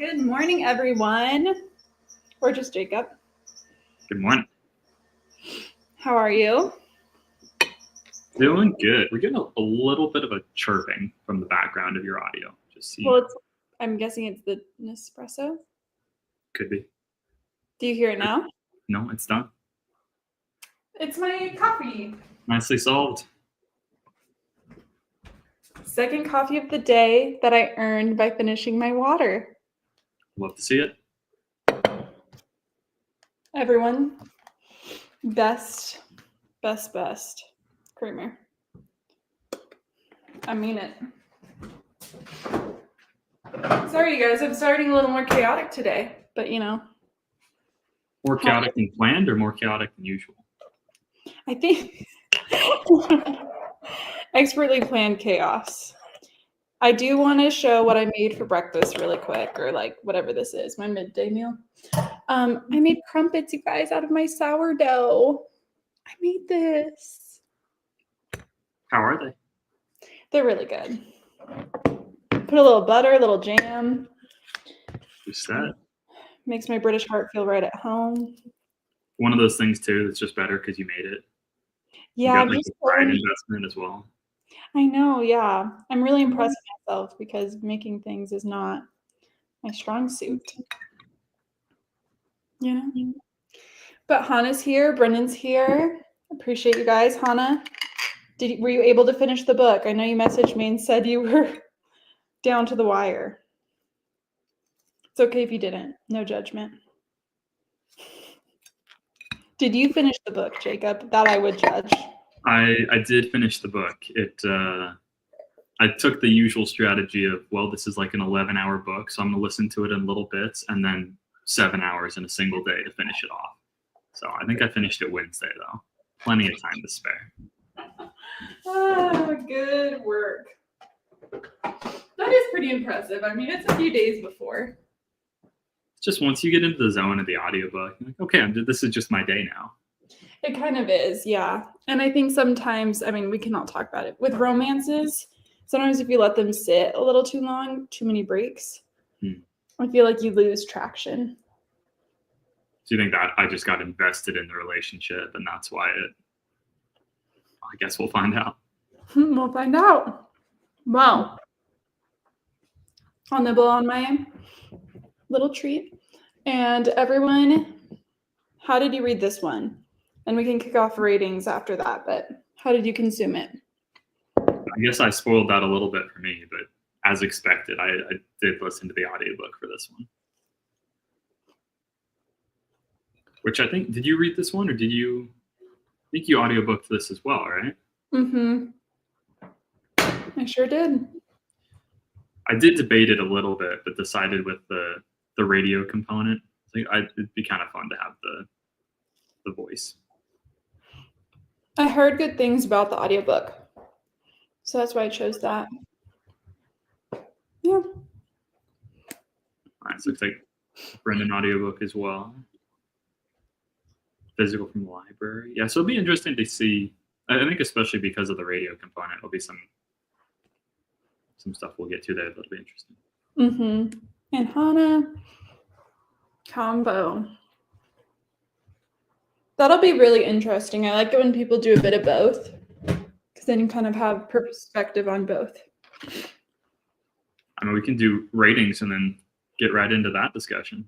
Good morning, everyone. Or just Jacob. Good morning. How are you? Doing good. We're getting a little bit of a chirping from the background of your audio. Just see. Well, I'm guessing it's the Nespresso. Could be. Do you hear it now? No, it's done. It's my coffee. Nicely solved. Second coffee of the day that I earned by finishing my water. Love to see it. Everyone, best creamer. I mean it. Sorry, you guys. I'm starting a little more chaotic today, but you know. More chaotic than planned or more chaotic than usual? I think expertly planned chaos. I do want to show what I made for breakfast really quick, or like whatever this is, my midday meal. I made crumpets, you guys, out of my sourdough. I made this. How are they? They're really good. Put a little butter, a little jam. Just that. Makes my British heart feel right at home. One of those things too that's just better because you made it. Yeah, you got like the pride investment as well. I know, yeah. I'm really impressed with myself because making things is not my strong suit. You know? But Hannah's here, Brennan's here. Appreciate you guys. Hannah, were you able to finish the book? I know you messaged me and said you were down to the wire. It's okay if you didn't. No judgment. Did you finish the book, Jacob? That I would judge. I did finish the book. I took the usual strategy of, well, this is like an 11-hour book, so I'm going to listen to it in little bits, and then 7 hours in a single day to finish it off. So I think I finished it Wednesday, though. Plenty of time to spare. Oh, good work. That is pretty impressive. I mean, it's a few days before. Just once you get into the zone of the audiobook, you're like, okay, this is just my day now. It kind of is, yeah. And I think sometimes, I mean, we cannot talk about it. With romances, sometimes if you let them sit a little too long, too many breaks, I feel like you lose traction. Do you think that I just got invested in the relationship and that's why I guess we'll find out. We'll find out. Well, I'll nibble on my little treat. And everyone, how did you read this one? And we can kick off ratings after that, but how did you consume it? I guess I spoiled that a little bit for me, but as expected, I did listen to the audiobook for this one. Which I think, did you read this one or I think you audiobooked this as well, right? Mm-hmm. I sure did. I did debate it a little bit, but decided with the radio component, it'd be kind of fun to have the voice. I heard good things about the audiobook, so that's why I chose that. Yeah. All right, so looks like Brendan audiobook as well. Physical from the library. Yeah, so it'll be interesting to see. I think especially because of the radio component, there'll be some stuff we'll get to there that'll be interesting. Mm-hmm. And Hannah combo. That'll be really interesting. I like it when people do a bit of both, because then you kind of have perspective on both. I mean, we can do ratings and then get right into that discussion.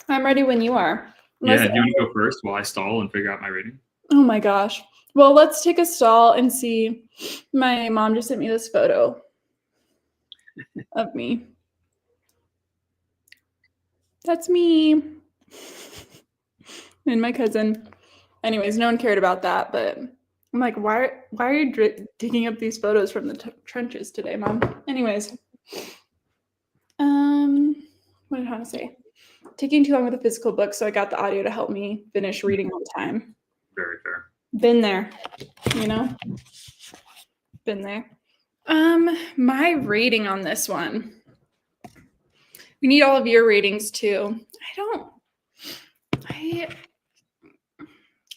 I'm ready when you are. Yeah, do you want to go first while I stall and figure out my rating? Oh my gosh. Well, let's take a stall and see. My mom just sent me this photo of me. That's me. And my cousin. Anyways, no one cared about that, but I'm like, why are you digging up these photos from the trenches today, Mom? Anyways. What did I say? Taking too long with a physical book, so I got the audio to help me finish reading on time. Very fair. Been there, you know? Been there. My rating on this one. We need all of your ratings too.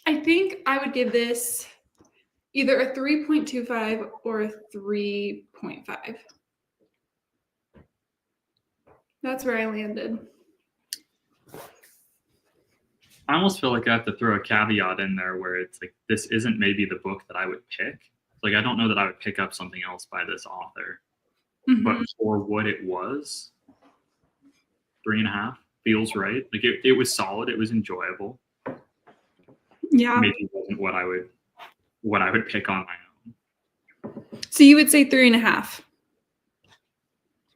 I think I would give this either a 3.25 or a 3.5. That's where I landed. I almost feel like I have to throw a caveat in there where it's like, this isn't maybe the book that I would pick. Like, I don't know that I would pick up something else by this author. But for what it was, 3.5 feels right. Like it was solid. It was enjoyable. Yeah. Maybe it wasn't what I would pick on my own. So you would say 3.5?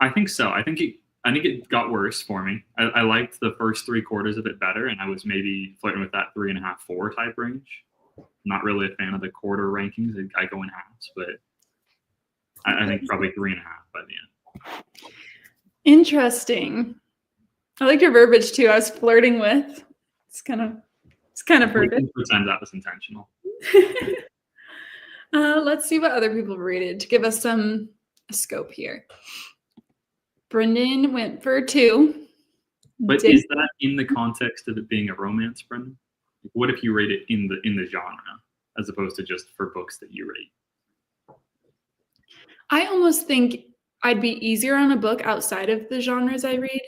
I think so. I think it got worse for me. I liked the first 3/4 of it better, and I was maybe flirting with that 3.5, 4 type range. I'm not really a fan of the quarter rankings. I go in halves, but I think probably 3.5 by the end. Interesting. I like your verbiage too. I was flirting with. It's kind of perfect. We can pretend that was intentional. Let's see what other people rated to give us a scope here. Brendan went for 2. But is that in the context of it being a romance, Brendan? What if you rate it in the genre as opposed to just for books that you rate? I almost think I'd be easier on a book outside of the genres I read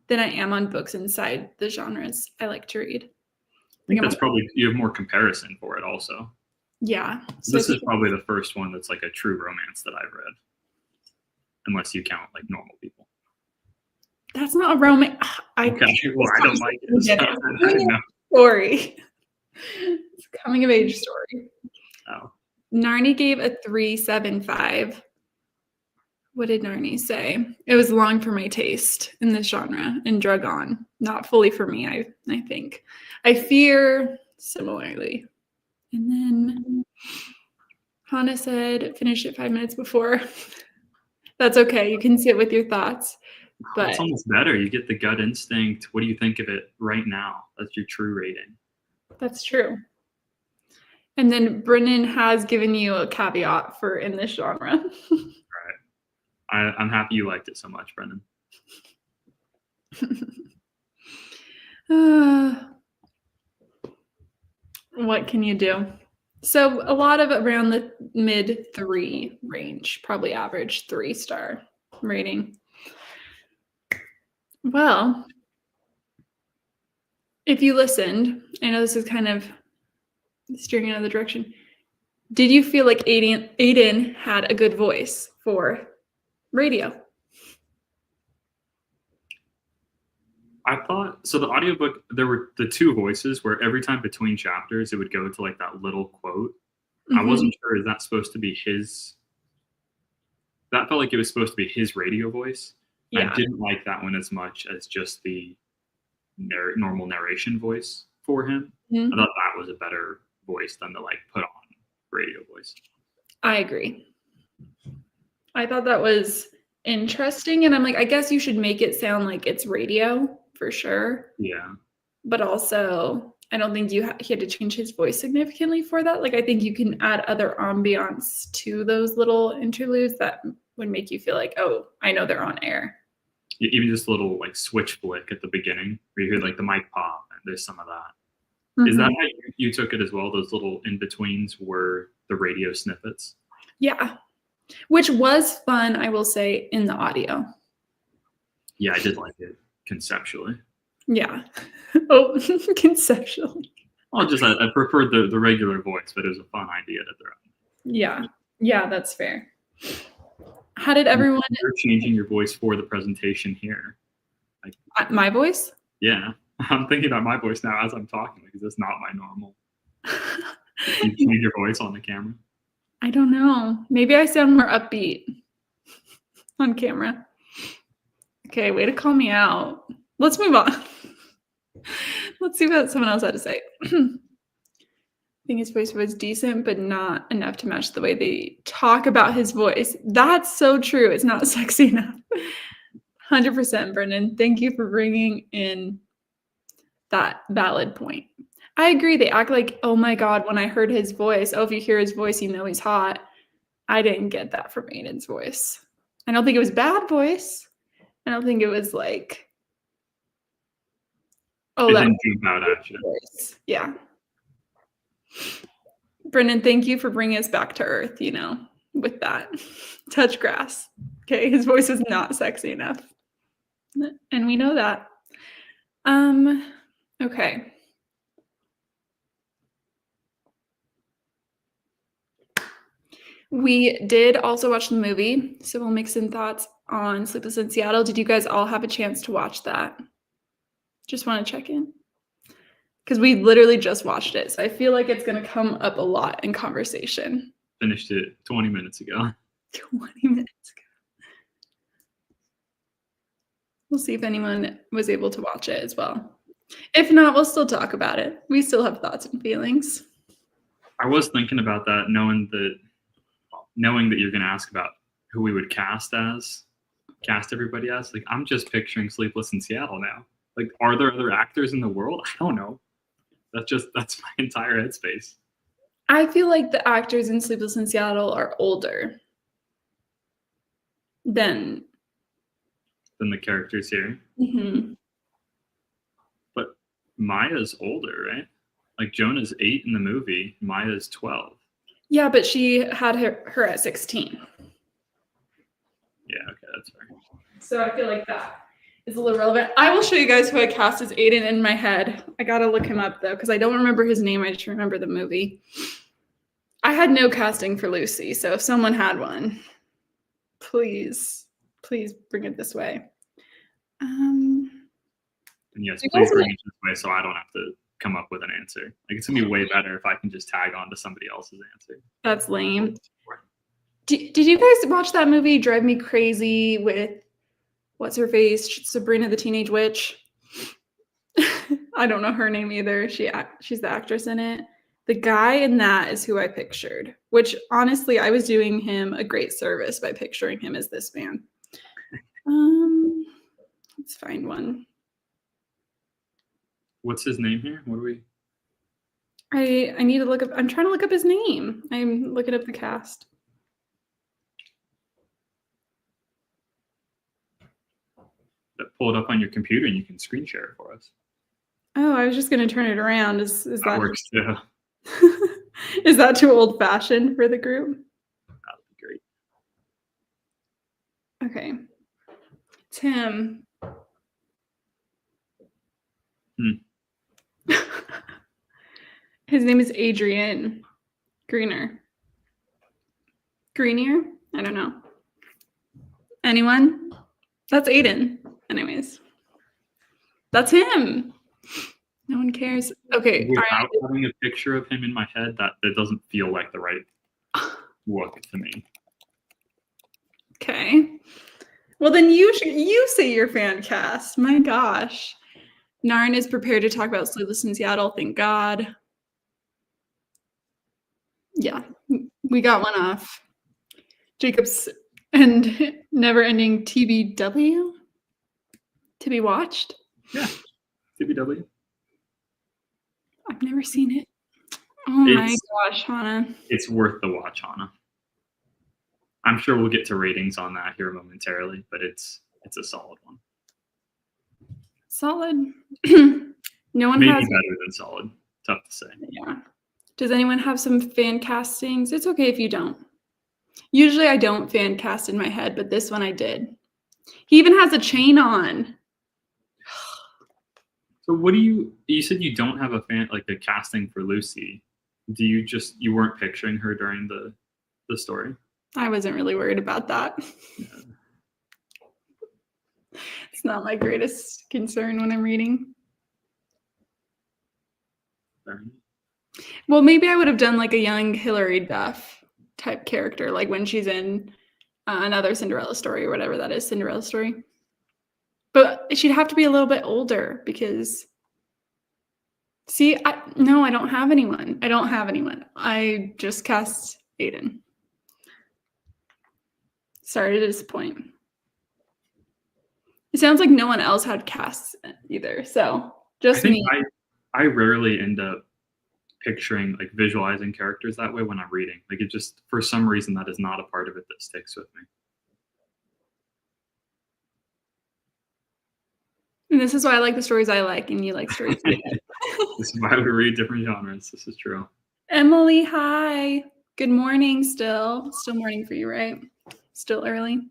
than I am on books inside the genres I like to read. I think that's probably, you have more comparison for it also. Yeah. So this is probably the first one that's like a true romance that I've read. Unless you count like Normal People. That's not a romance. Okay, well, I don't like it. So I don't know. Story. It's a coming of age story. Oh. Narnie gave a 3.75. What did Narnie say? It was long for my taste in this genre and drug on. Not fully for me, I think. I fear similarly. And then Hannah said, finish it 5 minutes before. That's okay. You can sit with your thoughts. But it's almost better. You get the gut instinct. What do you think of it right now? That's your true rating. That's true. And then Brennan has given you a caveat for in this genre. All right. I'm happy you liked it so much, Brendan. What can you do? So a lot of around the mid 3 range, probably average 3-star rating. Well, if you listened, I know this is kind of steering another direction. Did you feel like Aiden had a good voice for radio? I thought, so the audiobook, there were the 2 voices where every time between chapters, it would go to like that little quote. I wasn't sure, is that supposed to be his? That felt like it was supposed to be his radio voice. Yeah. I didn't like that one as much as just the normal narration voice for him. I thought that was a better voice than the like put on radio voice. I agree. I thought that was interesting, and I'm like, I guess you should make it sound like it's radio for sure. Yeah. But also, I don't think he had to change his voice significantly for that. Like, I think you can add other ambiance to those little interludes that would make you feel like, oh, I know they're on air. Even just a little like switch flick at the beginning where you hear like the mic pop, and there's some of that. Is that how you took it as well? Those little in-betweens were the radio snippets? Yeah. Which was fun, I will say, in the audio. Yeah, I did like it conceptually. Yeah. Oh, conceptually. Well, just I preferred the regular voice, but it was a fun idea to throw. Yeah. Yeah, that's fair. How did everyone... You're changing your voice for the presentation here. My voice? Yeah. I'm thinking about my voice now as I'm talking because it's not my normal. You change your voice on the camera? I don't know. Maybe I sound more upbeat on camera. Okay, way to call me out. Let's move on. Let's see what someone else had to say. I think his voice was decent, but not enough to match the way they talk about his voice. That's so true. It's not sexy enough. 100%, Brendan. Thank you for bringing in that valid point. I agree. They act like, oh my God, when I heard his voice, oh, if you hear his voice, you know he's hot. I didn't get that from Aiden's voice. I don't think it was bad voice. I don't think it was like, oh, that voice. Yeah. Brendan, thank you for bringing us back to earth, with that. Touch grass. Okay, his voice is not sexy enough. And we know that. Okay. We did also watch the movie, so we'll mix in thoughts on Sleepless in Seattle. Did you guys all have a chance to watch that? Just want to check in. Because we literally just watched it, so I feel like it's going to come up a lot in conversation. Finished it 20 minutes ago. 20 minutes ago. We'll see if anyone was able to watch it as well. If not, we'll still talk about it. We still have thoughts and feelings. I was thinking about that, knowing that you're going to ask about who we would cast everybody as. Like, I'm just picturing Sleepless in Seattle now. Like, are there other actors in the world? I don't know. That's my entire headspace. I feel like the actors in Sleepless in Seattle are older than the characters here. Mm-hmm. But Maya's older, right? Like, Jonah's 8 in the movie. Maya's 12. Yeah, but she had her at 16. Yeah, okay, that's fair. So I feel like that is a little relevant. I will show you guys who I cast as Aiden in my head. I gotta look him up though, because I don't remember his name. I just remember the movie. I had no casting for Lucy, so if someone had one, please bring it this way. And yes, please bring it this way so I don't have to come up with an answer. Like, it's gonna be way better if I can just tag on to somebody else's answer. That's lame. Did you guys watch that movie Drive Me Crazy with what's her face, Sabrina the Teenage Witch? I don't know her name either. She's the actress in it. The guy in that is who I pictured, which honestly I was doing him a great service by picturing him as this man. Let's find one. What's his name here? What do we? I need to look up. I'm trying to look up his name. I'm looking up the cast. Pull it up on your computer and you can screen share it for us. Oh, I was just going to turn it around. Is that works too? Is that too old-fashioned for the group? That would be great. Okay. Tim. His name is Adrian Greenier. I don't know. Anyone? That's Aiden. Anyways. That's him. No one cares. Okay. Without having a picture of him in my head, that doesn't feel like the right look to me. Okay. Well, then you say your fan cast. My gosh. Narn is prepared to talk about Sleepless in Seattle. Thank God. Yeah, we got one off. Jacob's and never-ending TBW to be watched. Yeah, TBW. I've never seen it. Oh my gosh, Hannah. It's worth the watch, Hannah. I'm sure we'll get to ratings on that here momentarily, but it's a solid one. Solid. No one maybe has better than solid. Tough to say. Yeah. Does anyone have some fan castings? It's okay if you don't. Usually I don't fan cast in my head, but this one I did. He even has a chain on. So what do you said you don't have a casting for Lucy. Do you weren't picturing her during the story? I wasn't really worried about that. Yeah. It's not my greatest concern when I'm reading. Well, maybe I would have done like a young Hilary Duff type character, like when she's in another Cinderella story or whatever that is, Cinderella story. But she'd have to be a little bit older because, I don't have anyone. I just cast Aiden. Sorry to disappoint. It sounds like no one else had casts either, so just me. I rarely end up picturing, like, visualizing characters that way when I'm reading. Like, it just, for some reason, that is not a part of it that sticks with me. And this is why I like the stories I like, and you like stories you like. This is why we read different genres. This is true. Emily, hi. Good morning still. Still morning for you, right? Still early.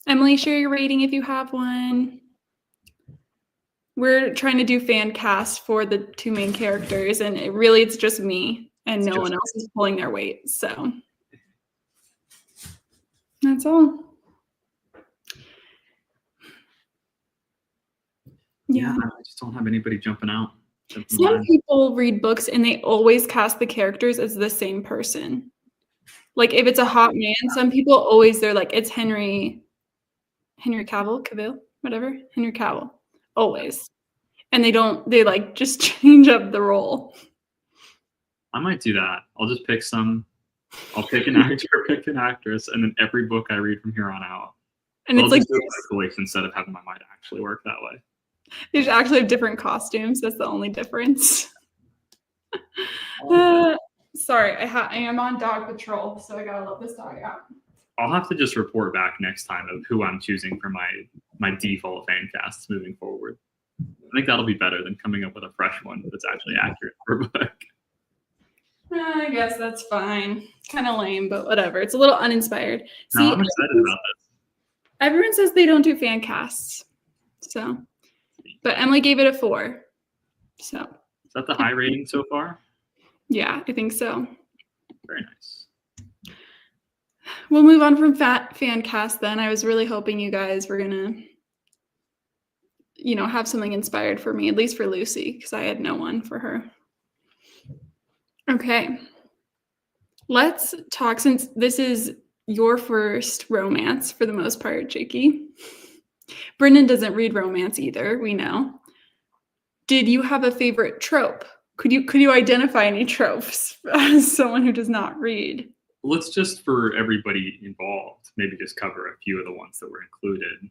Emily, share your rating if you have one. We're trying to do fan cast for the two main characters, and it's just me, and no one else is pulling their weight. So that's all. Yeah, I just don't have anybody jumping out. Some people read books and they always cast the characters as the same person. Like if it's a hot man, some people always, they're like, it's Henry Cavill, whatever, Henry Cavill, always. And they like just change up the role. I might do that. I'll just pick I'll pick an actor, pick an actress, and then every book I read from here on out. And it's like voice instead of having my mind actually work that way. They should actually have different costumes. That's the only difference. Sorry, I am on dog patrol, so I gotta let this dog out. I'll have to just report back next time of who I'm choosing for my default fan casts moving forward. I think that'll be better than coming up with a fresh one that's actually accurate for a book. I guess that's fine. Kind of lame, but whatever. It's a little uninspired. No, I'm excited about this. Everyone says they don't do fan casts, so. But Emily gave it a 4. So. Is that the high rating so far? Yeah, I think so. Very nice. We'll move on from fan cast then. I was really hoping you guys were gonna, have something inspired for me, at least for Lucy, because I had no one for her. Okay. Let's talk, since this is your first romance for the most part, Jakey. Brendan doesn't read romance either, we know. Did you have a favorite trope? Could you identify any tropes as someone who does not read? Let's just, for everybody involved, maybe just cover a few of the ones that were included.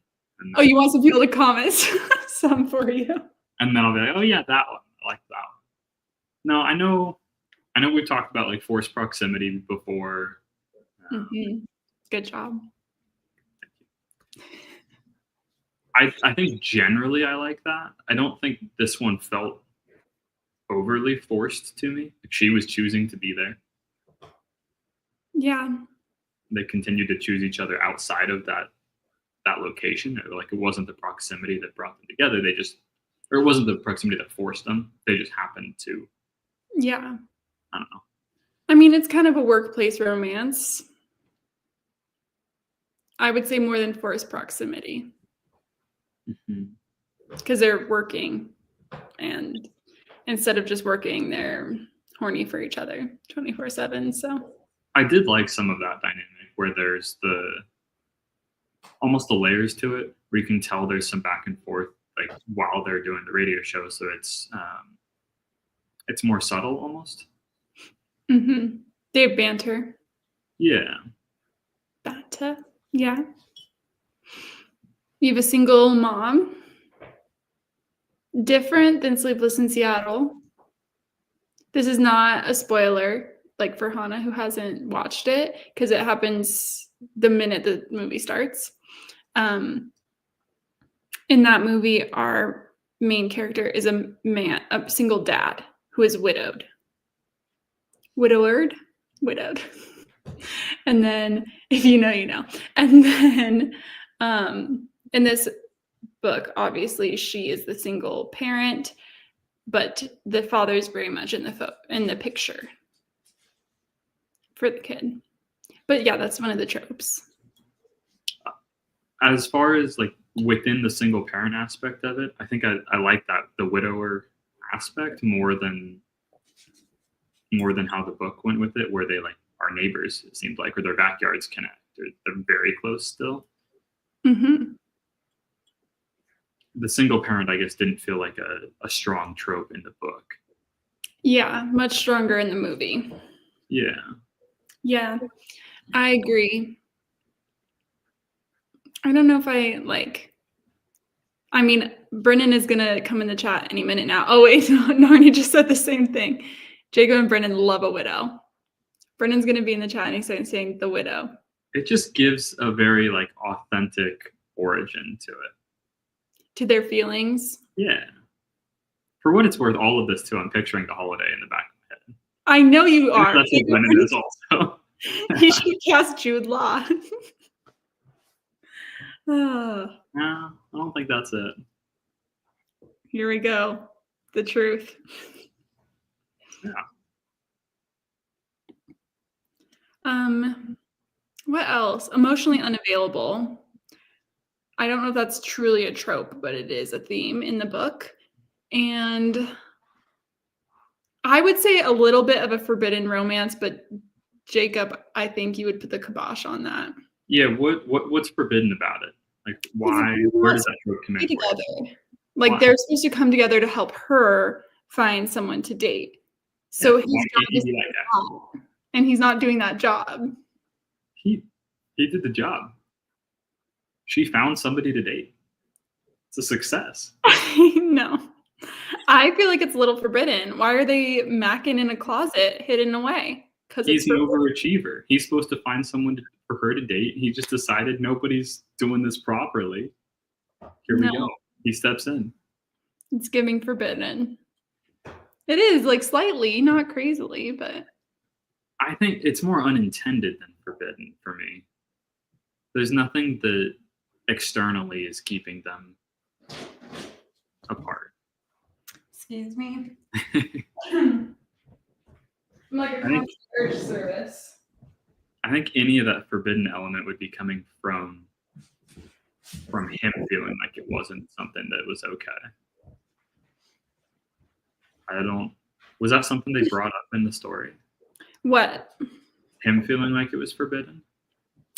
Oh, you want some people to comment some for you? And then I'll be like, oh yeah, that one. I like that one. No, I know we've talked about like forced proximity before. Good job. I think generally I like that. I don't think this one felt overly forced to me. Like she was choosing to be there. Yeah. They continued to choose each other outside of that location. Like it wasn't the proximity that brought them together. Or it wasn't the proximity that forced them. They just happened to. Yeah. I don't know. I mean, it's kind of a workplace romance. I would say more than forced proximity. Because they're working, and instead of just working, they're horny for each other 24/7. So I did like some of that dynamic where there's almost the layers to it, where you can tell there's some back and forth like while they're doing the radio show. So it's more subtle almost. They have banter. Yeah. Banter. Yeah. You have a single mom. Different than Sleepless in Seattle. This is not a spoiler, like for Hannah who hasn't watched it, because it happens the minute the movie starts. In that movie, our main character is a single dad who is widowed. Widowed. And then, if you know, you know. And then in this book, obviously, she is the single parent, but the father is very much in the picture for the kid. But yeah, that's one of the tropes. As far as like within the single parent aspect of it, I think I like that, the widower aspect more than how the book went with it, where they like are neighbors, it seemed like, or their backyards connect, or they're very close still. The single parent, I guess, didn't feel like a strong trope in the book. Yeah, much stronger in the movie. Yeah, I agree. I don't know if I mean, Brennan is going to come in the chat any minute now. Oh, wait, Narnia just said the same thing. Jacob and Brennan love a widow. Brennan's going to be in the chat and he's saying the widow. It just gives a very like authentic origin to it. To their feelings. Yeah. For what it's worth, all of this too, I'm picturing the holiday in the back of my head. I know you are. That's what Brennan is also. He should cast Jude Law. Ah, No, I don't think that's it. here we go. The truth. Yeah. What else? Emotionally unavailable. I don't know if that's truly a trope, but it is a theme in the book. And I would say a little bit of a forbidden romance, but Jacob, I think you would put the kibosh on that. Yeah. What's forbidden about it? Like, why? Where does that trope come in for you? Together. Like Why? they're supposed to come together to help her find someone to date. So Yeah, his why job can't he is be that guy? job, and he's not doing that job. He did the job. She found somebody to date. It's a success. No. I feel like it's a little forbidden. Why are they macking in a closet hidden away? Because it's He's an overachiever. He's supposed to find someone for her to date. He just decided nobody's doing this properly. Here we go. He steps in. It's giving forbidden. It is, like, slightly, not crazily, but I think it's more unintended than forbidden for me. There's nothing that externally is keeping them apart. excuse me. I'm like a concierge service. I think any of that forbidden element would be coming from him feeling like it wasn't something that was okay. Was that something they brought up in the story? What? Him feeling like it was forbidden?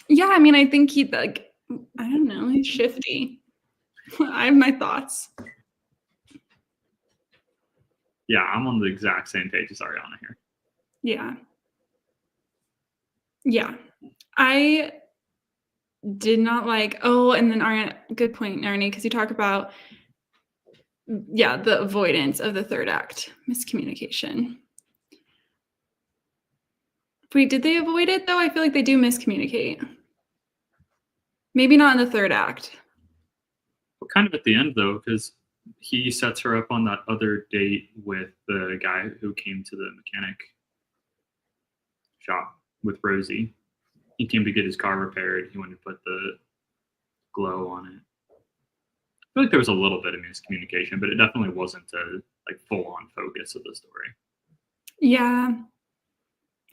Yeah, I mean, I think he, like, I don't know, he's shifty. I have my thoughts. Yeah, I'm on the exact same page as Ariana here. Yeah. Yeah. I did not like, and then Ariana, good point, Arnie, because you talk about, the avoidance of the third act, miscommunication. Wait, did they avoid it, though? I feel like they do miscommunicate. Maybe not in the third act. But kind of at the end, though, because he sets her up on that other date with the guy who came to the mechanic shop with Rosie. He came to get his car repaired. He wanted to put the glow on it. I feel like there was a little bit of miscommunication, but it definitely wasn't a full-on focus of the story. Yeah.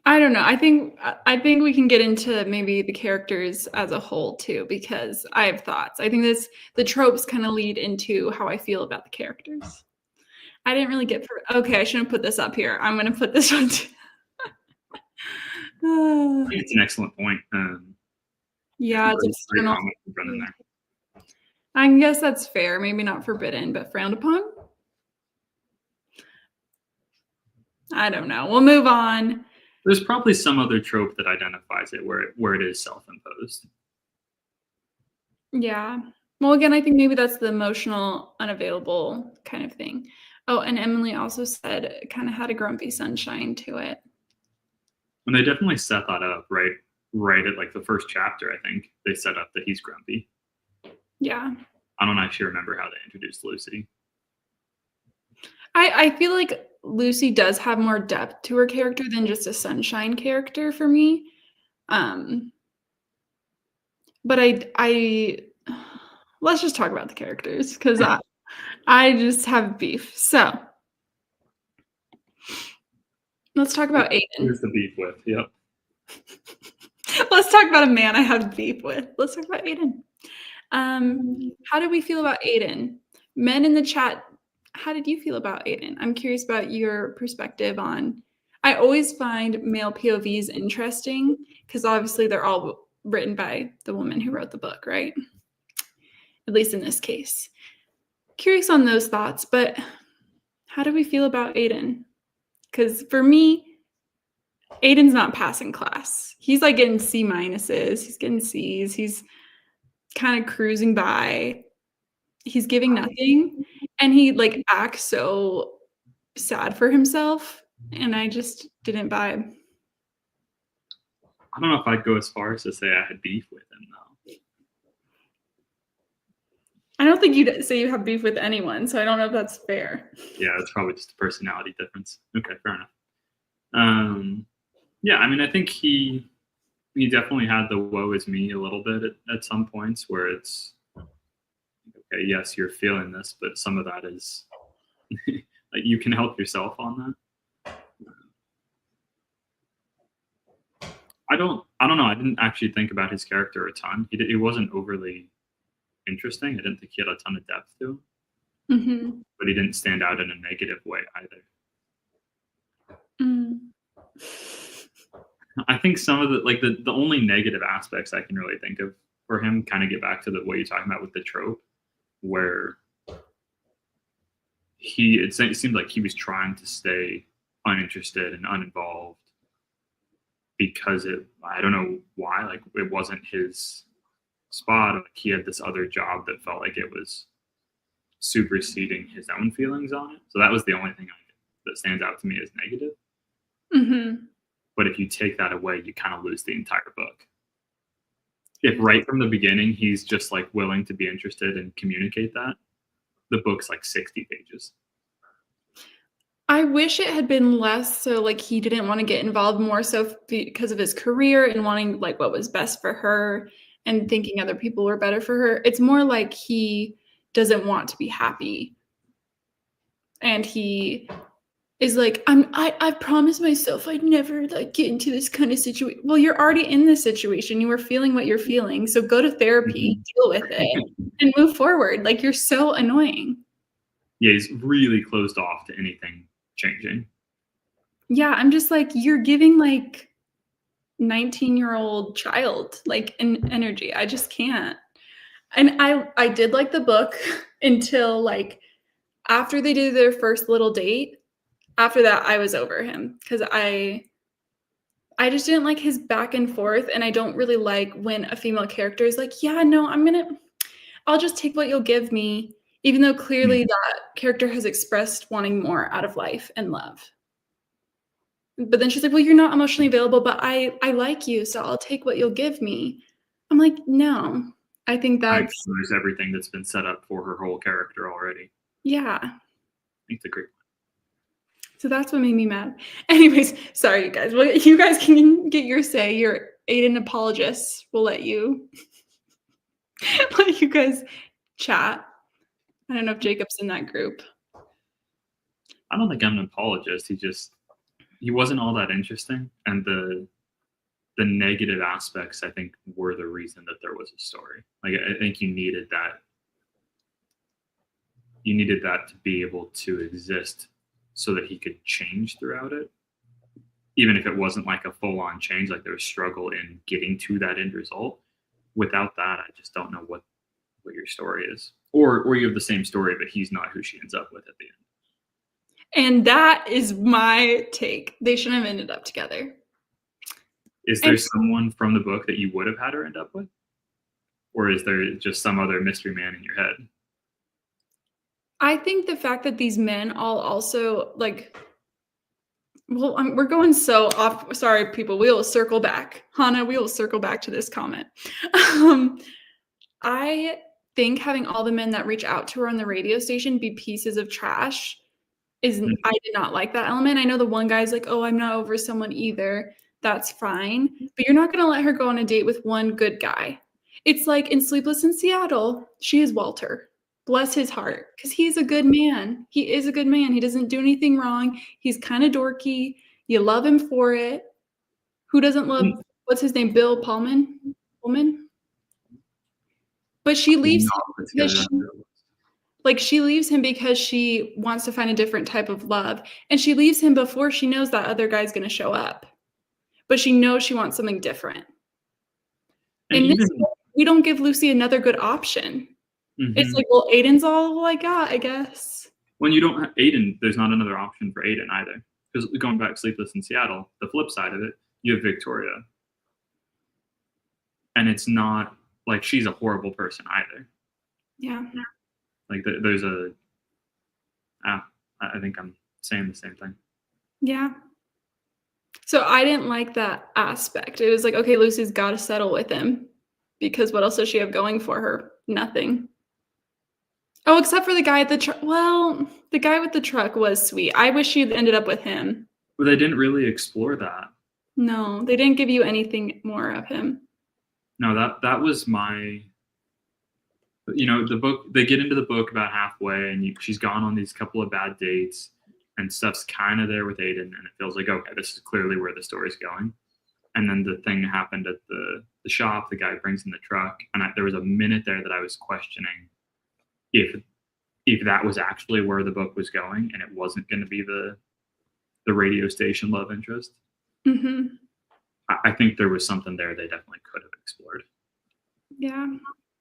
I don't know. I think we can get into maybe the characters as a whole too, because I have thoughts. I think the tropes kind of lead into how I feel about the characters. I didn't really get okay, I shouldn't put this up here. I'm gonna put this one too. I think it's an excellent point. Yeah, it's external. There. I guess that's fair. Maybe not forbidden, but frowned upon. I don't know. We'll move on. There's probably some other trope that identifies it where it is self-imposed. Yeah. Well, again, I think maybe that's the emotional, unavailable kind of thing. Oh, and Emily also said it kind of had a grumpy sunshine to it. And they definitely set that up, right at the first chapter, I think. They set up that he's grumpy. Yeah. I don't actually remember how they introduced Lucy. I feel like Lucy does have more depth to her character than just a sunshine character for me. But I let's just talk about the characters because I just have beef. So let's talk about Aiden. Who's the beef with? Yep. Let's talk about a man I have beef with. Let's talk about Aiden. How do we feel about Aiden? Men in the chat, how did you feel about Aiden? I'm curious about your perspective on. I always find male POVs interesting because obviously they're all written by the woman who wrote the book, right? At least in this case. Curious on those thoughts, but how do we feel about Aiden? Because for me, Aiden's not passing class. He's like getting C minuses. He's getting C's. He's kind of cruising by. He's giving nothing. And he like acts so sad for himself. And I just didn't vibe. I don't know if I'd go as far as to say I had beef with him, though. I don't think you'd say you have beef with anyone, so I don't know if that's fair. Yeah, it's probably just a personality difference. Okay, fair enough. Yeah, I mean, I think he he definitely had the woe is me a little bit at some points where it's okay, yes, you're feeling this, but some of that is like you can help yourself on that. I don't know. I didn't actually think about his character a ton. He wasn't overly interesting. I didn't think he had a ton of depth to him, Mm-hmm. but he didn't stand out in a negative way either. Mm. I think some of the only negative aspects I can really think of for him kind of get back to what you're talking about with the trope, where it seemed like he was trying to stay uninterested and uninvolved because I don't know why, like it wasn't his spot. Like he had this other job that felt like it was superseding his own feelings on it. So that was the only thing that stands out to me as negative. Mm-hmm. But if you take that away, you kind of lose the entire book. If right from the beginning he's just like willing to be interested and communicate that, the book's like 60 pages. I wish it had been less so like he didn't want to get involved, more so because of his career and wanting like what was best for her and thinking other people were better for her. It's more like he doesn't want to be happy. And he is like, I promised myself I'd never like get into this kind of situation. Well, you're already in this situation. You were feeling what you're feeling. So go to therapy, deal with it, and move forward. Like, you're so annoying. Yeah, he's really closed off to anything changing. Yeah, I'm just like, you're giving like 19-year-old child like an energy. I just can't. And I did like the book until like after they did their first little date. After that, I was over him because I just didn't like his back and forth, and I don't really like when a female character is like, yeah, no, I'll just take what you'll give me, even though clearly that character has expressed wanting more out of life and love. But then she's like, well, you're not emotionally available, but I like you, so I'll take what you'll give me. I'm like, no. I think that's There's everything that's been set up for her whole character already. Yeah. I think it's a great. So that's what made me mad. Anyways, sorry, you guys. Well, you guys can get your say. You're Aiden apologists. We'll let you let you guys chat. I don't know if Jacob's in that group. I don't think I'm an apologist. He wasn't all that interesting, and the negative aspects I think were the reason that there was a story. Like I think you needed that. You needed that to be able to exist so that he could change throughout it. Even if it wasn't like a full-on change, like there was struggle in getting to that end result. Without that, I just don't know what your story is. Or you have the same story, but he's not who she ends up with at the end. And that is my take. They shouldn't have ended up together. Is there someone from the book that you would have had her end up with? Or is there just some other mystery man in your head? I think the fact that these men all also like, well, we're going so off. Sorry, people. We will circle back. Hannah, we will circle back to this comment. I think having all the men that reach out to her on the radio station be pieces of trash I did not like that element. I know the one guy's like, oh, I'm not over someone either. That's fine. But you're not going to let her go on a date with one good guy. It's like in Sleepless in Seattle, she is Walter. Bless his heart. Because he's a good man. He is a good man. He doesn't do anything wrong. He's kind of dorky. You love him for it. Who doesn't love, what's his name? Bill Pullman? But she leaves him she leaves him because she wants to find a different type of love. And she leaves him before she knows that other guy's going to show up. But she knows she wants something different. And in this way, we don't give Lucy another good option. Mm-hmm. It's like, well, Aiden's all I got, I guess. When you don't have Aiden, there's not another option for Aiden either. Because going back to Sleepless in Seattle, the flip side of it, you have Victoria. And it's not like she's a horrible person either. Yeah. Like I think I'm saying the same thing. Yeah. So I didn't like that aspect. It was like, okay, Lucy's got to settle with him because what else does she have going for her? Nothing. Oh, except for the guy at the truck. Well, the guy with the truck was sweet. I wish she ended up with him. But they didn't really explore that. No, they didn't give you anything more of him. No, that was my. The book. They get into the book about halfway, and she's gone on these couple of bad dates, and stuff's kind of there with Aiden, and it feels like, okay, this is clearly where the story's going. And then the thing happened at the shop. The guy brings in the truck, and there was a minute there that I was questioning if that was actually where the book was going, and it wasn't going to be the radio station love interest. Mm-hmm. I think there was something there they definitely could have explored. Yeah.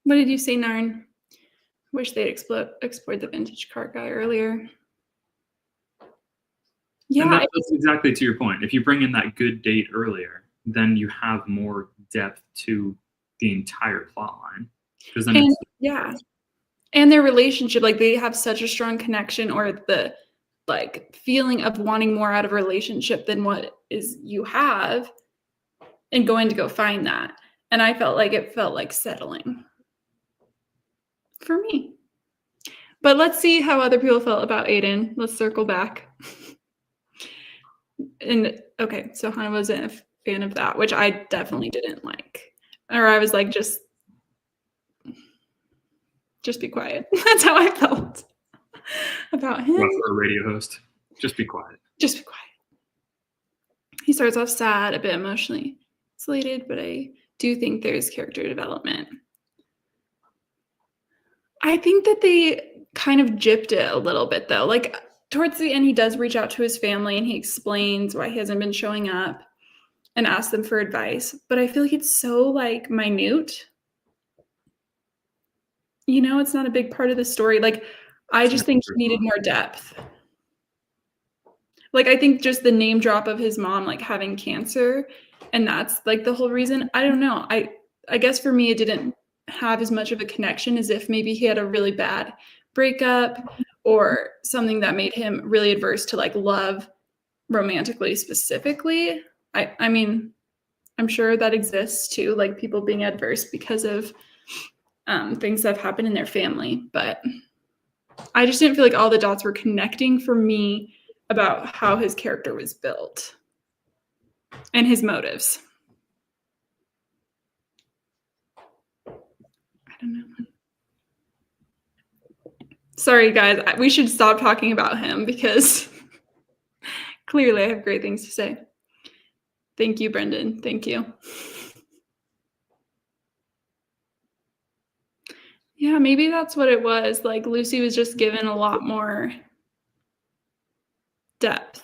What did you say, Narn? Wish they'd explored the vintage car guy earlier. Yeah, and that's exactly to your point. If you bring in that good date earlier, then you have more depth to the entire plot line. Because then and their relationship, like they have such a strong connection, or the like feeling of wanting more out of a relationship than what is you have, and going to go find that. And I felt like settling for me. But let's see how other people felt about Aiden. Let's circle back. And okay, so Hannah wasn't a fan of that, which I definitely didn't like. Or I was like, just be quiet. That's how I felt about him. Well, for a radio host, just be quiet. Just be quiet. He starts off sad, a bit emotionally isolated, but I do think there's character development. I think that they kind of gypped it a little bit, though. Like, towards the end, he does reach out to his family, and he explains why he hasn't been showing up and asks them for advice. But I feel like it's so, like, minute. You know, it's not a big part of the story. Like, I just think he needed more depth. Like, I think just the name drop of his mom, like, having cancer, and that's, like, the whole reason. I don't know. I guess for me, it didn't have as much of a connection as if maybe he had a really bad breakup or something that made him really adverse to, like, love romantically specifically. I mean, I'm sure that exists too, like people being adverse because of things that have happened in their family. But I just didn't feel like all the dots were connecting for me about how his character was built and his motives. I don't know. Sorry, guys. We should stop talking about him because clearly I have great things to say. Thank you, Brendan. Thank you. Yeah, maybe that's what it was. Like, Lucy was just given a lot more depth.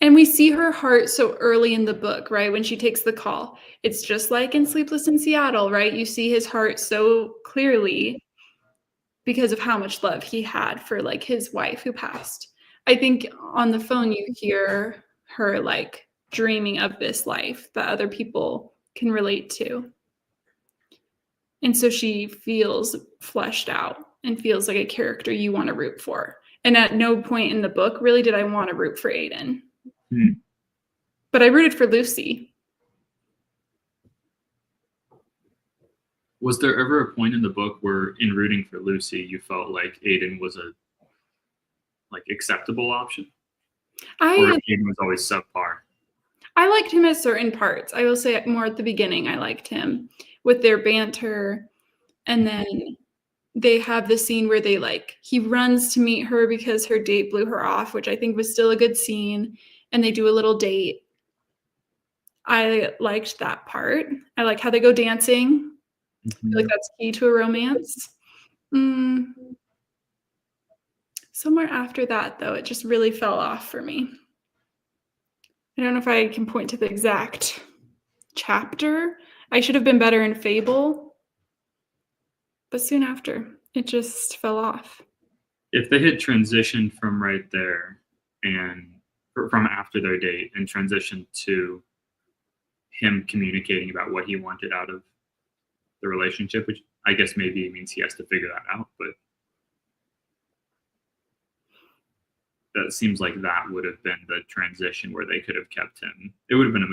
And we see her heart so early in the book, right? When she takes the call. It's just like in Sleepless in Seattle, right? You see his heart so clearly because of how much love he had for, like, his wife who passed. I think on the phone you hear her, like, dreaming of this life that other people can relate to. And so she feels fleshed out and feels like a character you want to root for. And at no point in the book really did I want to root for Aiden. But I rooted for Lucy. Was there ever a point in the book where, in rooting for Lucy, you felt like Aiden was a acceptable option? Or Aiden was always subpar? I liked him at certain parts. I will say more at the beginning I liked him with their banter. And then they have the scene where he runs to meet her because her date blew her off, which I think was still a good scene. And they do a little date. I liked that part. I like how they go dancing. I feel like that's key to a romance. Somewhere after that, though, it just really fell off for me. I don't know if I can point to the exact chapter. I should have been better in Fable. But soon after, it just fell off. If they had transitioned from right there and from after their date and transitioned to him communicating about what he wanted out of the relationship, which I guess maybe means he has to figure that out, but that seems like that would have been the transition where they could have kept him. It would have been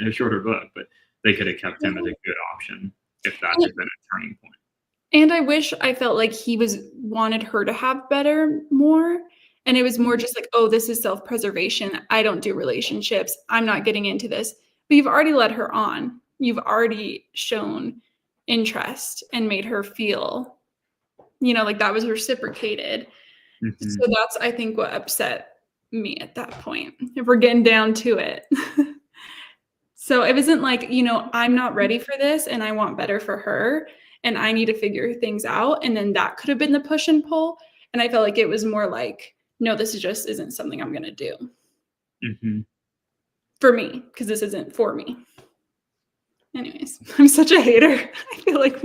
a shorter book, but they could have kept him as a good option if that had been a turning point. And I wish I felt like he wanted her to have more. And it was more just like, oh, this is self-preservation. I don't do relationships. I'm not getting into this. But you've already led her on. You've already shown interest and made her feel, like that was reciprocated. Mm-hmm. So that's, I think, what upset me at that point, if we're getting down to it. So it wasn't like, I'm not ready for this and I want better for her and I need to figure things out. And then that could have been the push and pull. And I felt like it was more like, no, this just isn't something I'm going to do for me, because this isn't for me. Anyways, I'm such a hater. I feel like,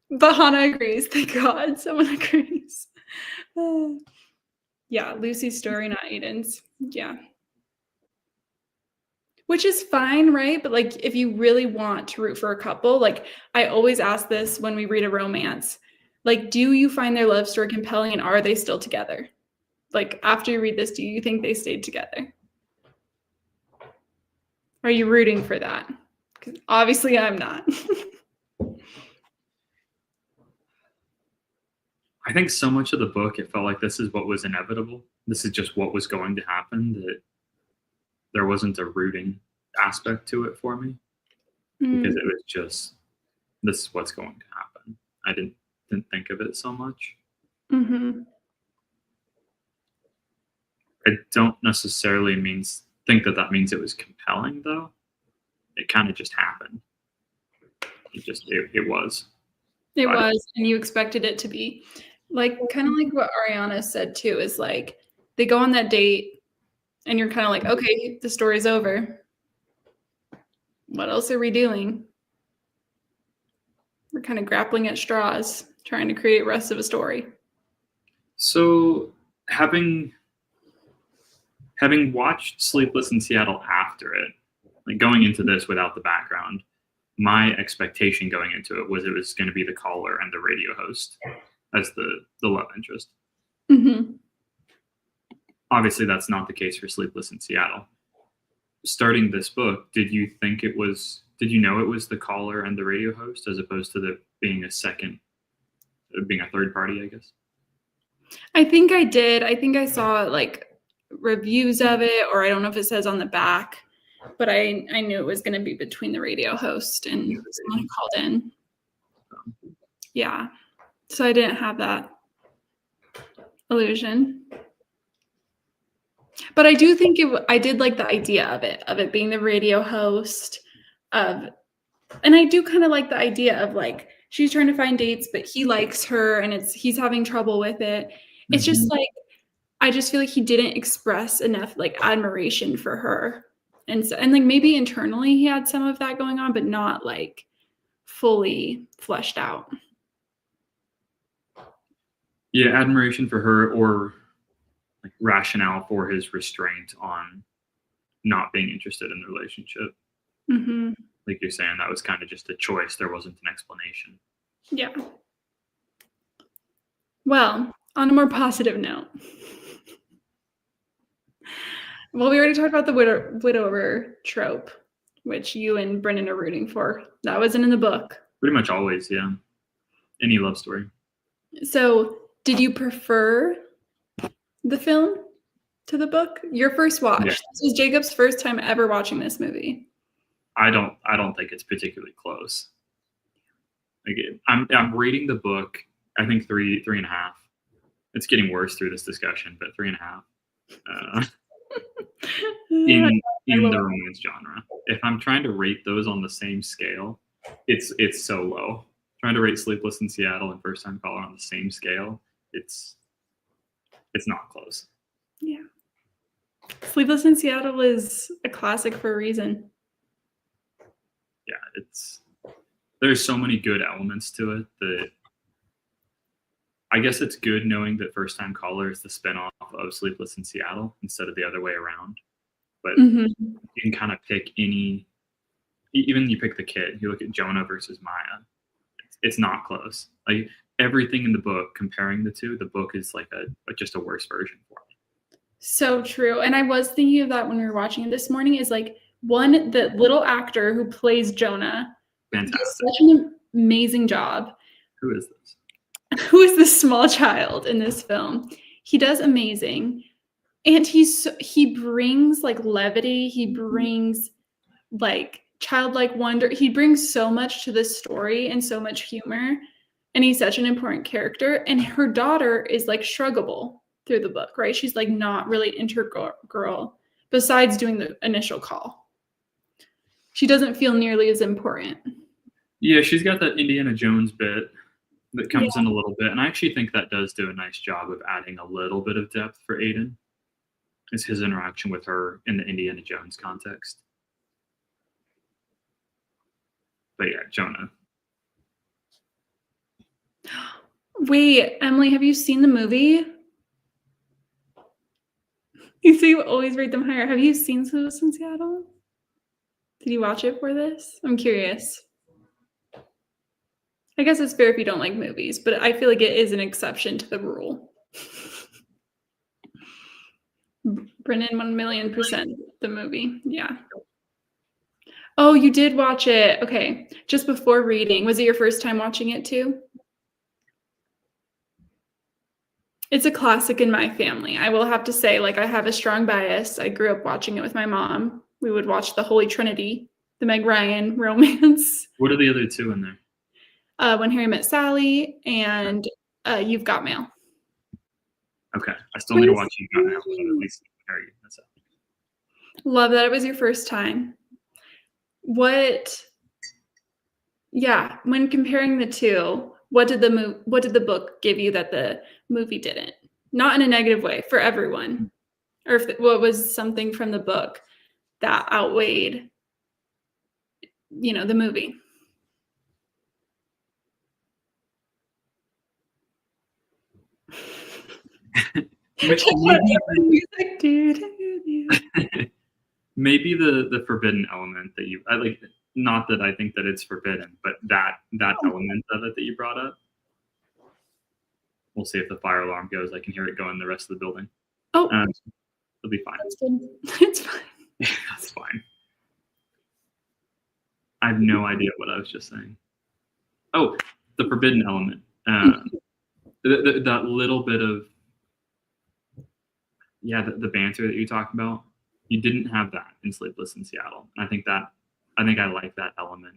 but Hannah agrees. Thank God someone agrees. Yeah, Lucy's story, not Aiden's. Yeah. Which is fine, right? But like, if you really want to root for a couple, like I always ask this when we read a romance, like, do you find their love story compelling and are they still together? Like, after you read this, do you think they stayed together? Are you rooting for that? Because obviously I'm not. I think so much of the book, it felt like this is what was inevitable. This is just what was going to happen, that there wasn't a rooting aspect to it for me, because it was just, this is what's going to happen. I didn't think of it so much. I don't necessarily think that means it was compelling, though. It kind of just happened. It was. It was, and you expected it to be. Like, kind of like what Ariana said too, is like, they go on that date and you're kind of like, okay, the story's over. What else are we doing? We're kind of grappling at straws, trying to create the rest of a story. So having watched Sleepless in Seattle after it, like going into this without the background, my expectation going into it was going to be the caller and the radio host as the love interest. Obviously, that's not the case for Sleepless in Seattle. Starting this book, did you know it was the caller and the radio host as opposed to being a third party, I guess? I think I did. I think I saw like reviews of it, or I don't know if it says on the back, but I knew it was going to be between the radio host and someone who called in. Yeah. So I didn't have that illusion. But I do think I did like the idea of it being the radio host and I do kind of like the idea of like, she's trying to find dates, but he likes her and he's having trouble with it. It's just like, I just feel like he didn't express enough like admiration for her. And like maybe internally he had some of that going on, but not like fully fleshed out. Yeah, admiration for her, or like rationale for his restraint on not being interested in the relationship. Like you're saying, that was kind of just a choice. There wasn't an explanation. Yeah. Well, on a more positive note. Well, we already talked about the widower trope, which you and Brendan are rooting for. That wasn't in the book. Pretty much always, yeah. Any love story. So, did you prefer the film to the book? Your first watch. Yeah. This was Jacob's first time ever watching this movie. I don't think it's particularly close. Like I'm reading the book. I think 3.5. It's getting worse through this discussion, but 3.5. In the romance genre, if I'm trying to rate those on the same scale, it's so low. Trying to rate Sleepless in Seattle and First Time Caller on the same scale, it's not close. Yeah, Sleepless in Seattle is a classic for a reason. Yeah, there's so many good elements to it that I guess it's good knowing that First Time Caller is the spinoff of Sleepless in Seattle instead of the other way around. But you can kind of pick even you pick the kid. You look at Jonah versus Maya. It's not close. Like everything in the book, comparing the two, the book is like just a worse version for me. So true. And I was thinking of that when we were watching it this morning, is like the little actor who plays Jonah. Fantastic. Does such an amazing job. Who is this? who is this small child in this film. He does amazing. And he brings like levity, he brings like childlike wonder. He brings so much to this story and so much humor. And he's such an important character. And her daughter is like shruggable through the book, right? She's like not really integral besides doing the initial call. She doesn't feel nearly as important. Yeah, she's got that Indiana Jones bit that comes in a little bit. And I actually think that does do a nice job of adding a little bit of depth for Aiden. Is his interaction with her in the Indiana Jones context. But yeah, Jonah. Wait, Emily, have you seen the movie? You say you always rate them higher. Have you seen Sleepless in Seattle? Did you watch it for this? I'm curious. I guess it's fair if you don't like movies, but I feel like it is an exception to the rule. Brennan, 1,000,000% the movie. Yeah. Oh, you did watch it. Okay. Just before reading. Was it your first time watching it too? It's a classic in my family. I will have to say, like, I have a strong bias. I grew up watching it with my mom. We would watch the Holy Trinity, the Meg Ryan romance. What are the other two in there? When Harry Met Sally and You've Got Mail. Okay. I still need to watch You've Got Mail, but at least Harry Met Sally. Love that it was your first time. When comparing the two, what did the book give you that the movie didn't? Not in a negative way, for everyone. Or what was something from the book that outweighed, the movie? Maybe the forbidden element that I like. Not that I think that it's forbidden, but that element of it that you brought up. We'll see if the fire alarm goes. I can hear it go in the rest of the building. Oh, it'll be fine. It's fine. That's fine. I have no idea what I was just saying. Oh, the forbidden element. That little bit of the banter that you talked about. You didn't have that in Sleepless in Seattle, and I think I like that element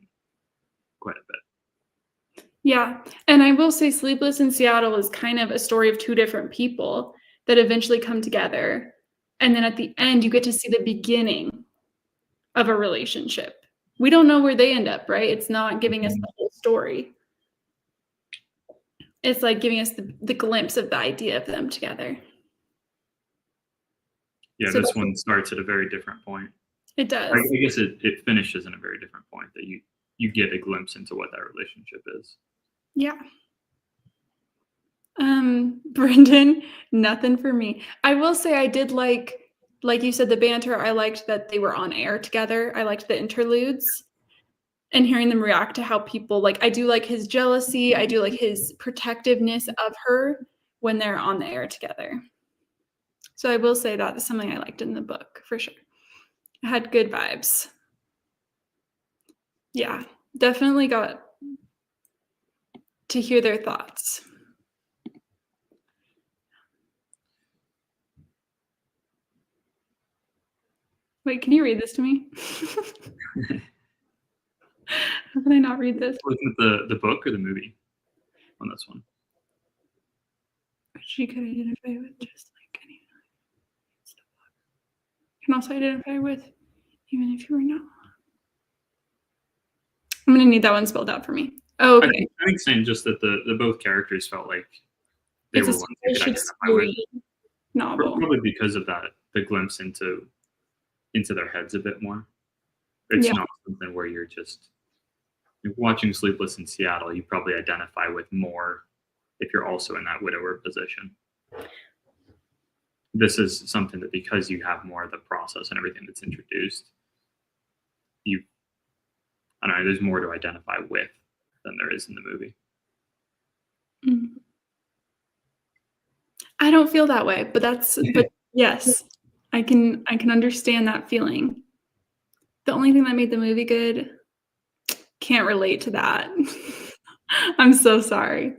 quite a bit. Yeah, and I will say Sleepless in Seattle is kind of a story of two different people that eventually come together, and then at the end you get to see the beginning of a relationship. We don't know where they end up, right? It's not giving us the whole story. It's like giving us the glimpse of the idea of them together. Yeah, so this one starts at a very different point. It does. I guess it finishes in a very different point that you get a glimpse into what that relationship is. Yeah. Brendan, nothing for me. I will say I did like you said, the banter. I liked that they were on air together. I liked the interludes and hearing them react to how people I do like his jealousy. I do like his protectiveness of her when they're on the air together. So I will say that is something I liked in the book for sure. I had good vibes. Yeah, definitely got to hear their thoughts. Wait, can you read this to me? How can I not read this? Looking at the book or the movie on this one? She could identify with just like anyone. It's the book. Can also identify with even if you were not. I'm gonna need that one spelled out for me. Oh, okay. I think saying just that the both characters felt like they were ones you could identify with. Novel. Probably because of that, the glimpse into their heads a bit more. It's not something where you're watching Sleepless in Seattle. You probably identify with more if you're also in that widower position. This is something that because you have more of the process and everything that's introduced, I don't know, there's more to identify with than there is in the movie. Mm-hmm. I don't feel that way, but yes, I can understand that feeling. The only thing that made the movie good, can't relate to that. I'm so sorry.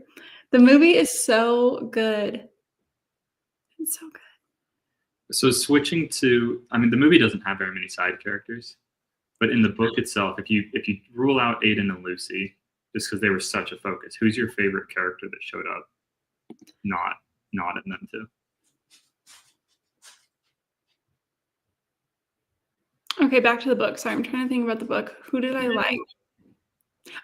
The movie is so good. It's so good. So switching to, I mean, the movie doesn't have very many side characters, but in the book itself, if you rule out Aiden and Lucy, just because they were such a focus, who's your favorite character that showed up? Not in them too. Okay, back to the book. Sorry, I'm trying to think about the book. Who did I like?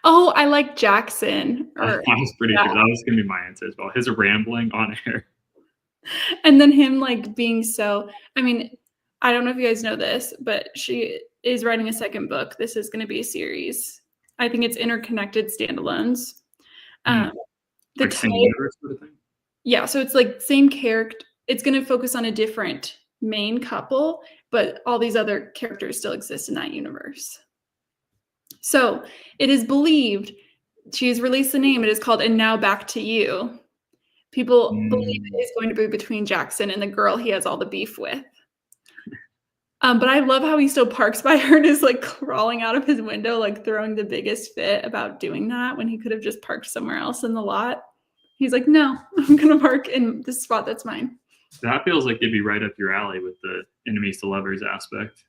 Oh, I like Jackson. I was pretty sure that was gonna be my answer as well. His rambling on air. And then him like being so, I mean, I don't know if you guys know this, but she is writing a second book. This is going to be a series. I think it's interconnected standalones. The Like same universe sort of thing? Yeah, so it's like same character. It's going to focus on a different main couple, but all these other characters still exist in that universe. So it is believed, she's released the name, it is called And Now Back to You. People believe it is going to be between Jackson and the girl he has all the beef with. But I love how he still parks by her and is like crawling out of his window, like throwing the biggest fit about doing that when he could have just parked somewhere else in the lot. He's like, no, I'm going to park in this spot that's mine. That feels like it'd be right up your alley with the enemies to lovers aspect,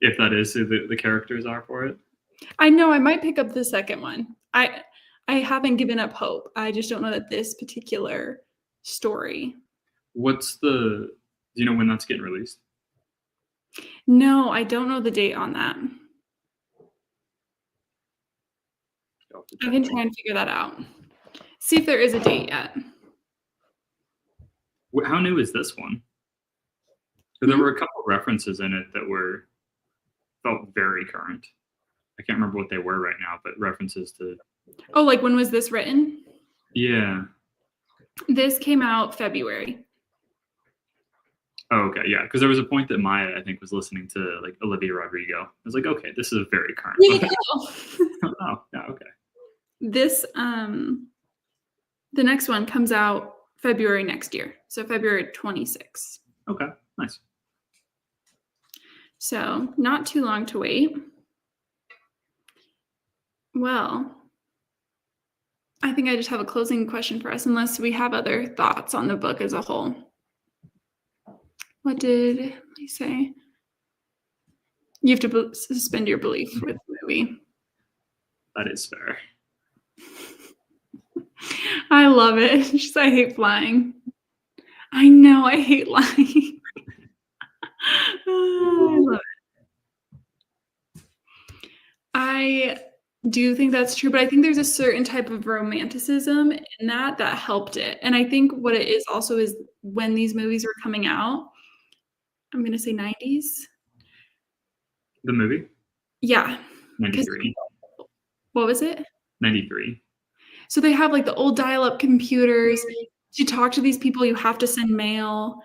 if that is who the characters are for it. I know I might pick up the second one. I haven't given up hope. I just don't know that this particular story. Do you know when that's getting released? No, I don't know the date on that. I can try and figure that out. See if there is a date yet. How new is this one? Because there were a couple of references in it that felt very current. I can't remember what they were right now, but references to... Oh, like when was this written? Yeah. This came out February. Oh, okay, yeah. Because there was a point that Maya, I think, was listening to like Olivia Rodrigo. I was like, okay, this is a very current book. Oh, yeah, okay. This, the next one comes out February next year. So February 26th. Okay, nice. So not too long to wait. Well, I think I just have a closing question for us, unless we have other thoughts on the book as a whole. What did I say? You have to suspend your belief with the movie. That is fair. I love it. She's, I hate flying. I know, I hate lying. I love it. I do think that's true, but I think there's a certain type of romanticism in that helped it. And I think what it is also is when these movies were coming out, I'm going to say 90s. The movie? Yeah. 93. What was it? 93. So they have like the old dial-up computers. To talk to these people, you have to send mail.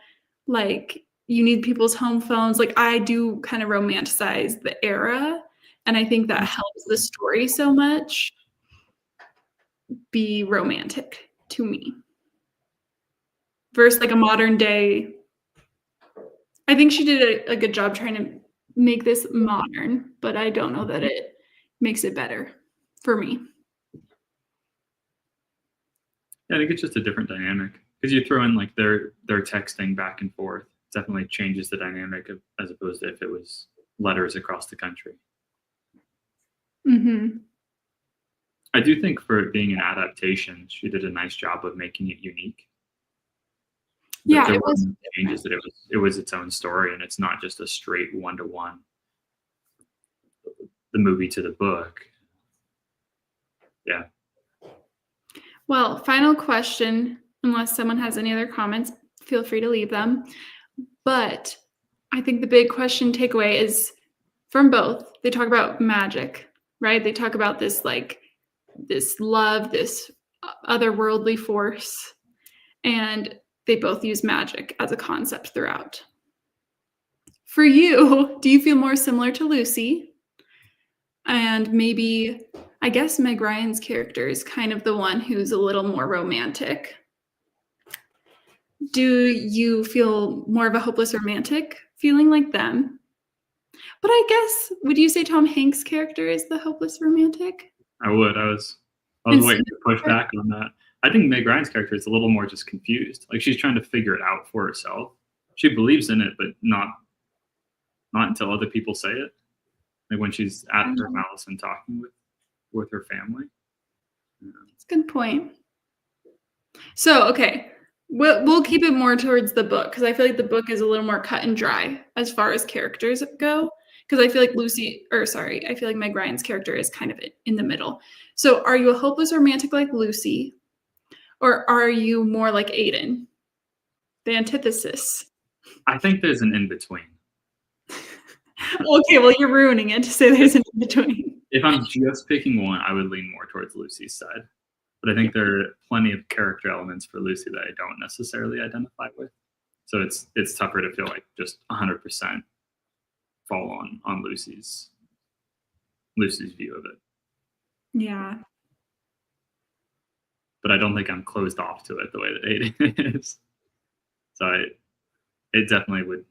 Like you need people's home phones. Like I do kind of romanticize the era. And I think that helps the story so much be romantic to me. Versus like a modern day. I think she did a good job trying to make this modern, but I don't know that it makes it better for me. Yeah, I think it's just a different dynamic because you throw in like their texting back and forth. It definitely changes the dynamic as opposed to if it was letters across the country. Mm-hmm. I do think for it being an adaptation, she did a nice job of making it unique. Yeah, there was changes that it was its own story, and it's not just a straight 1-to-1. The movie to the book. Yeah. Well, final question, unless someone has any other comments, feel free to leave them. But I think the big question takeaway is from both. They talk about magic, right? They talk about this like this love, this otherworldly force, and they both use magic as a concept throughout. For you, do you feel more similar to Lucy? And maybe, I guess Meg Ryan's character is kind of the one who's a little more romantic. Do you feel more of a hopeless romantic feeling like them? But I guess, would you say Tom Hanks' character is the hopeless romantic? I would. I was waiting to push back on that. I think Meg Ryan's character is a little more just confused. Like she's trying to figure it out for herself. She believes in it, but not until other people say it. Like when she's at her house and talking with her family. That's a good point. So, okay, we'll keep it more towards the book because I feel like the book is a little more cut and dry as far as characters go. Because I feel like I feel like Meg Ryan's character is kind of in the middle. So, are you a hopeless romantic like Lucy, or are you more like Aiden, the antithesis? I think there's an in between. Okay, well, you're ruining it to say there's an in between. If I'm just picking one, I would lean more towards Lucy's side. But I think there are plenty of character elements for Lucy that I don't necessarily identify with. So it's tougher to feel like just 100% fall on Lucy's view of it. Yeah. But I don't think I'm closed off to it the way that Aiden is. So it definitely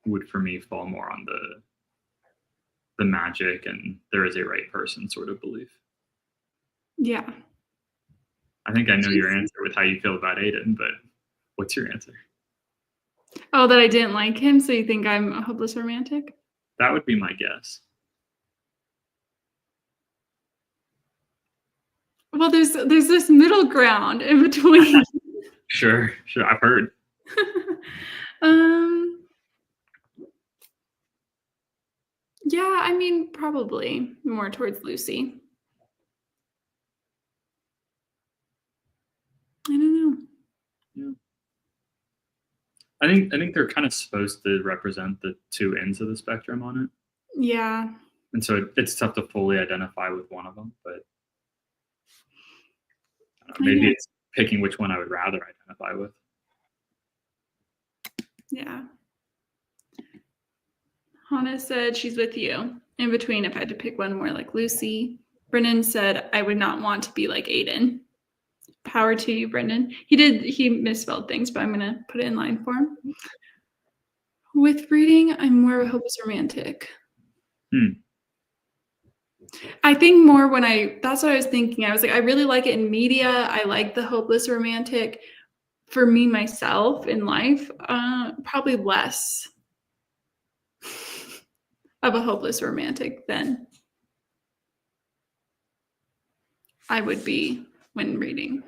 would for me fall more on the magic and there is a right person sort of belief. Yeah. I think I know your answer with how you feel about Aiden, but what's your answer? Oh, that I didn't like him, so you think I'm a hopeless romantic? That would be my guess. Well, there's this middle ground in between. Sure, I've heard. Yeah, I mean, probably more towards Lucy. I don't know. Yeah. I think they're kind of supposed to represent the two ends of the spectrum on it. Yeah. And so it's tough to fully identify with one of them, but maybe it's picking which one I would rather identify with. Yeah. Hannah said she's with you. In between, if I had to pick one more like Lucy. Brennan said I would not want to be like Aiden. Power to you, Brendan. He misspelled things, but I'm going to put it in line for him. With reading, I'm more of a hopeless romantic. I think more that's what I was thinking. I was like, I really like it in media. I like the hopeless romantic. For me, myself in life, probably less of a hopeless romantic than I would be when reading.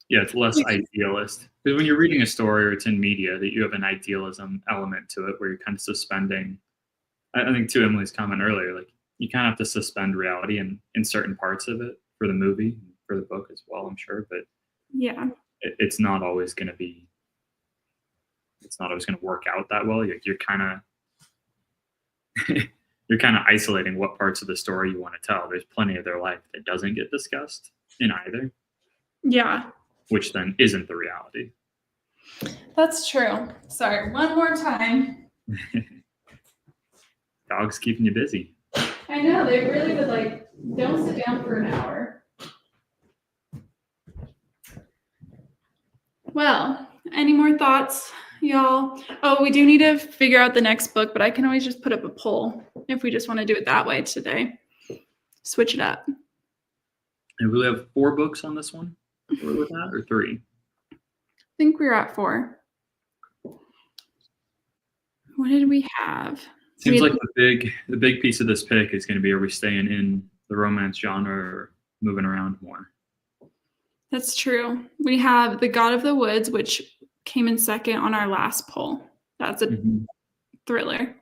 Yeah, it's less idealist. Because when you're reading a story or it's in media, that you have an idealism element to it where you're kind of suspending. I think to Emily's comment earlier, like you kind of have to suspend reality in certain parts of it for the movie, for the book as well, I'm sure. But yeah, it's not always going to work out that well. You're kind of isolating what parts of the story you want to tell. There's plenty of their life that doesn't get discussed in either. Yeah. Which then isn't the reality. That's true. Sorry, one more time. Dog's keeping you busy. I know, they really would don't sit down for an hour. Well, any more thoughts, y'all? Oh, we do need to figure out the next book, but I can always just put up a poll if we just want to do it that way today. Switch it up. And we have 4 books on this one? With that, or 3? I think we're at 4. What did we have? Seems like the big piece of this pick is going to be, are we staying in the romance genre or moving around more? That's true. We have The God of the Woods, which came in second on our last poll. That's a thriller.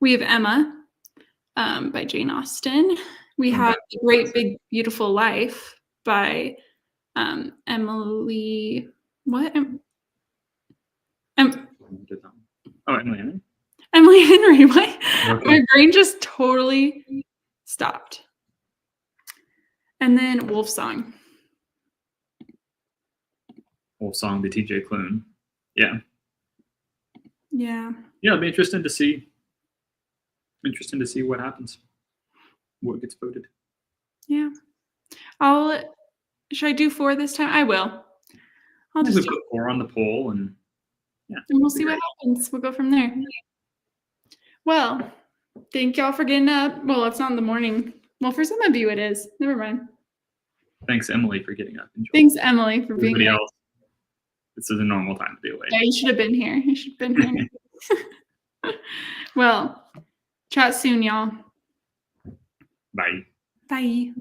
We have Emma by Jane Austen. We have The Great Big Beautiful Life by Emily. What? Emily Henry. Emily Henry. What? Okay. My brain just totally stopped. And then Wolf Song. Wolf Song by T.J. Klune. Yeah. Yeah. Yeah, it'll be interesting to see. Interesting to see what happens. What gets voted. Yeah. Should I do 4 this time? I will. I'll just put 4 on the poll and we'll see what happens. We'll go from there. Well, thank y'all for getting up. Well, it's not in the morning Well, for some of you it is. Never mind. Thanks, Emily, for getting up. Enjoy. Thanks, Emily, for being Everybody here. else, this is a normal time to be awake. Yeah, you should have been here. You should have been here. Well, chat soon, y'all. Bye. Bye.